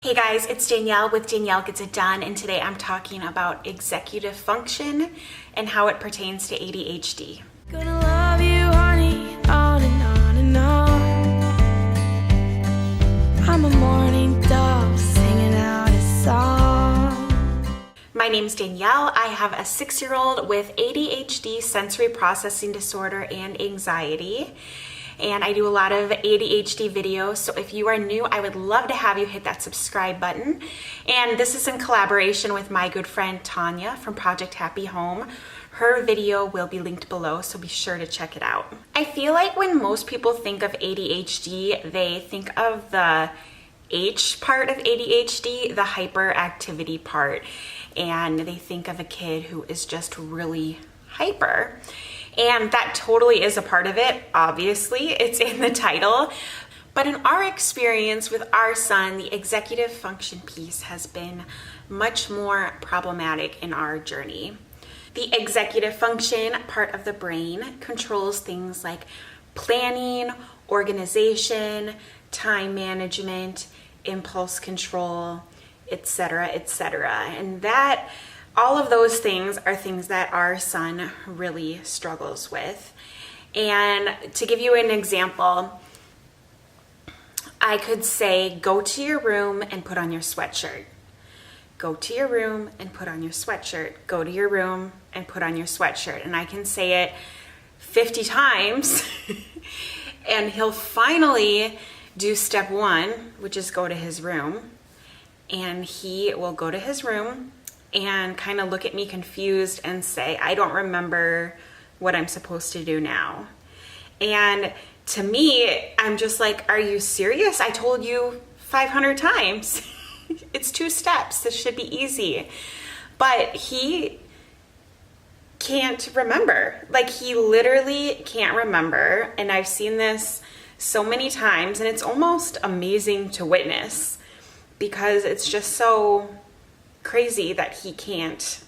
Hey guys, it's Danielle with Danielle Gets It Done, and today I'm talking about executive function and how it pertains to ADHD. Gonna love you, honey, on and on and on. I'm a morning dove singing out a song. My name's Danielle. I have a 6-year-old with ADHD, sensory processing disorder, and anxiety. And I do a lot of ADHD videos, so if you are new, I would love to have you hit that subscribe button. And this is in collaboration with my good friend Tanya from Project Happy Home. Her video will be linked below, so be sure to check it out. I feel like when most people think of ADHD, they think of the H part of ADHD, the hyperactivity part, and they think of a kid who is just really hyper. And that totally is a part of it, obviously, it's in the title. But in our experience with our son, the executive function piece has been much more problematic in our journey. The executive function part of the brain controls things like planning, organization, time management, impulse control, etc., etc. And that all of those things are things that our son really struggles with. And to give you an example, I could say, go to your room and put on your sweatshirt. Go to your room and put on your sweatshirt. Go to your room and put on your sweatshirt. And I can say it 50 times and he'll finally do step 1, which is go to his room. And he will go to his room and kind of look at me confused and say, I don't remember what I'm supposed to do now. And to me, I'm just like, are you serious? I told you 500 times. It's 2 steps. This should be easy. But he can't remember. Like, he literally can't remember. And I've seen this so many times, and it's almost amazing to witness because it's just so crazy that he can't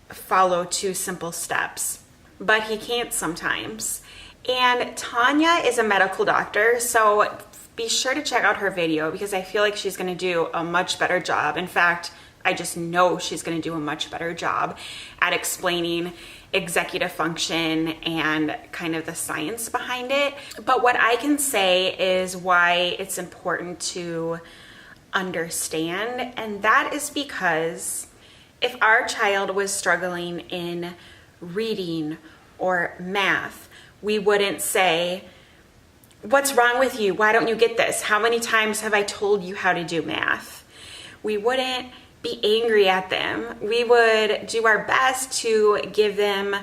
follow 2 simple steps, but he can't sometimes. And Tanya is a medical doctor, so be sure to check out her video because I feel like she's going to do a much better job. In fact, I just know she's going to do a much better job at explaining executive function and kind of the science behind it. But what I can say is why it's important to understand, and that is because if our child was struggling in reading or math, we wouldn't say, what's wrong with you? Why don't you get this? How many times have I told you how to do math? We wouldn't be angry at them. We would do our best to give them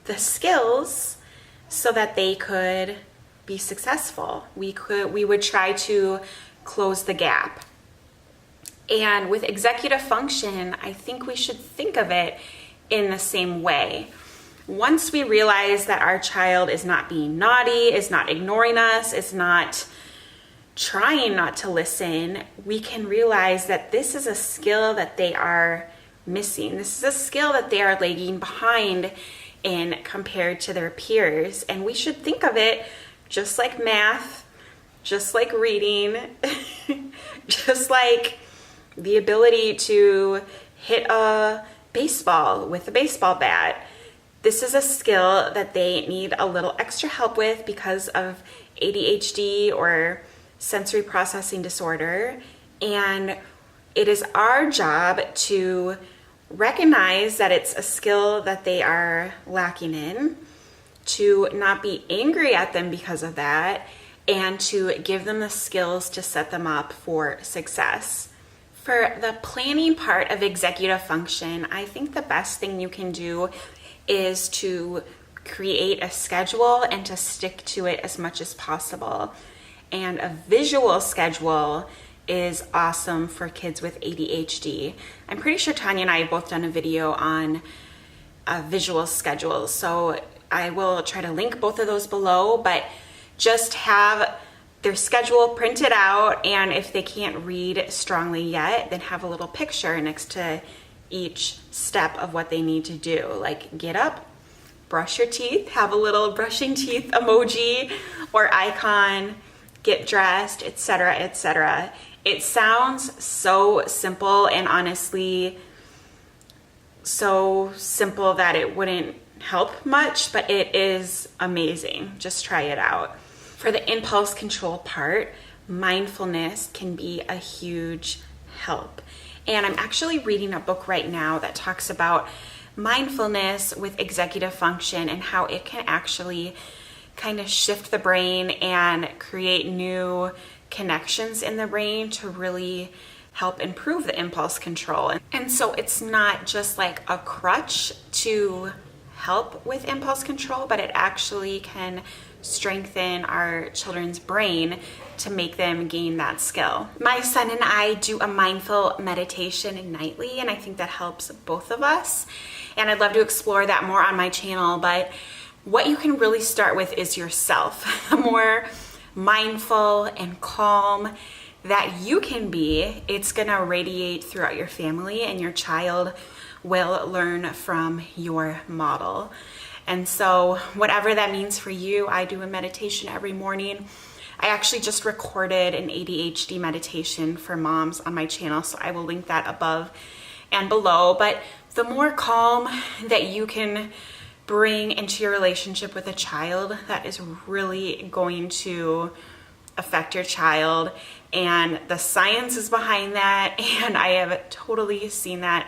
the skills so that they could be successful. We would try to close the gap. And with executive function, I think we should think of it in the same way. Once we realize that our child is not being naughty, is not ignoring us, is not trying not to listen, we can realize that this is a skill that they are missing. This is a skill that they are lagging behind in compared to their peers. And we should think of it just like math, just like reading, just like the ability to hit a baseball with a baseball bat. This is a skill that they need a little extra help with because of ADHD or sensory processing disorder. And it is our job to recognize that it's a skill that they are lacking in, to not be angry at them because of that, and to give them the skills to set them up for success. For the planning part of executive function, I think the best thing you can do is to create a schedule and to stick to it as much as possible. And a visual schedule is awesome for kids with ADHD. I'm pretty sure Tanya and I have both done a video on visual schedules, so I will try to link both of those below, but just have their schedule printed out, and if they can't read strongly yet, then have a little picture next to each step of what they need to do. Like, get up, brush your teeth, have a little brushing teeth emoji or icon, get dressed, etc., etc. It sounds so simple, and honestly so simple that it wouldn't help much, but it is amazing. Just try it out. For the impulse control part, mindfulness can be a huge help. And I'm actually reading a book right now that talks about mindfulness with executive function and how it can actually kind of shift the brain and create new connections in the brain to really help improve the impulse control. And so it's not just like a crutch to help with impulse control, but it actually can strengthen our children's brain to make them gain that skill. My son and I do a mindful meditation nightly, and I think that helps both of us. And I'd love to explore that more on my channel, but what you can really start with is yourself. The more mindful and calm that you can be, it's gonna radiate throughout your family, and your child will learn from your model. And so whatever that means for you, I do a meditation every morning. I actually just recorded an ADHD meditation for moms on my channel, so I will link that above and below. But the more calm that you can bring into your relationship with a child, that is really going to affect your child. And the science is behind that, and I have totally seen that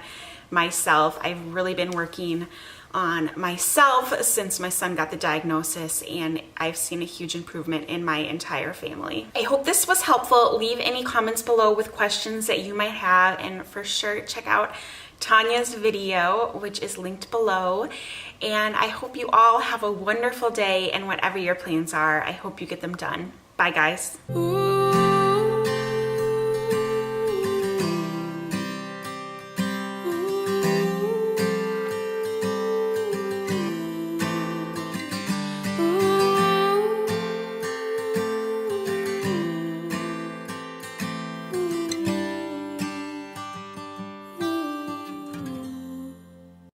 myself. I've really been working on myself since my son got the diagnosis, and I've seen a huge improvement in my entire family. I hope this was helpful. Leave any comments below with questions that you might have, and for sure check out Tanya's video, which is linked below. And I hope you all have a wonderful day, and whatever your plans are, I hope you get them done. Bye guys. Ooh.